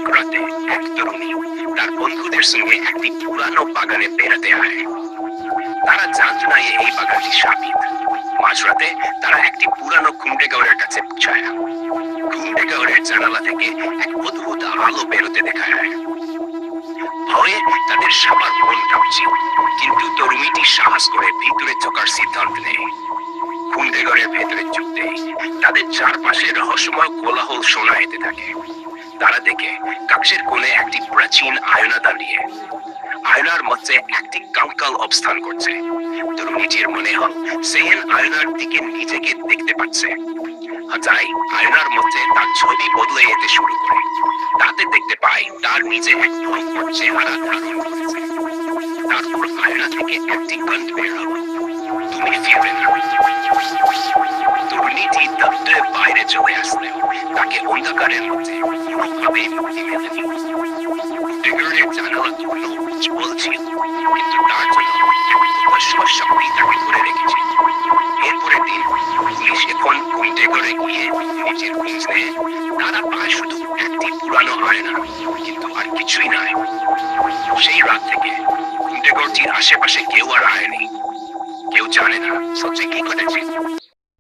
এক রাতে এক তরুণী তার বন্ধুদের সঙ্গে একটি পুরানো বাগানে বেড়াতে আয়। তারা জানতো না এই বাগানটি শাপিত। মাঝরাতে তারা একটি পুরানো কুণ্ডেগাঁওয়ের কাছে পৌঁছায়। কুণ্ডেগাঁওয়ের জানালা থেকে এক অদ্ভুত আলো বেরোতে দেখা যায়। ভয়ে তাদের সবার মন কাঁপছিল, কিন্তু তরুণীটি সাহস করে ভিতরে ঢোকার সিদ্ধান্ত নেয়। কুণ্ডেঘরের ভেতরে ঢুকতেই তাদের চারপাশে রহস্যময় কোলাহল শোনা যেতে থাকে। তারা দেখে কক্ষের কোণে একটি প্রাচীন আয়না দাঁড়িয়ে। আয়নার মধ্যে একটি কঙ্কাল অবস্থান করছে। তরুণীটির মনে হল সেই আয়নার দিকে নিজেকে দেখতে পাচ্ছে। তাই আয়নার মধ্যে তার ছবি বদলে যেতে শুরু করে। তাতে দেখতে পায় তার নিজে এক ভয়ঙ্কর চেহারা ধারণ করেছে। তারপর আয়না থেকে একটি গন্ধ বের হলো, তুমি ফিরবে না। তরুণীটি দপ্তরে বাইরে চলে আসলেও তাকে অন্ধকারের মধ্যে কোনোভাবেই মুক্তি মেলেনি। ডিগরের জানালা তখনও উজ্জ্বল ছিল, কিন্তু তার জন্য শক্তি তাকে ধরে রেখেছে। এরপরের দিন পুলিশ এখন কুণ্ডেঘরে গিয়ে নিজের খোঁজ নেয়। তারা পায় শুধু একটি পুরানো আয়না, কিন্তু আর কিছুই নয়। সেই রাত থেকে কুণ্ডেঘরটির আশেপাশে কেউ আর আয়নি। কেউ জানে না সত্যি কি ঘটেছে।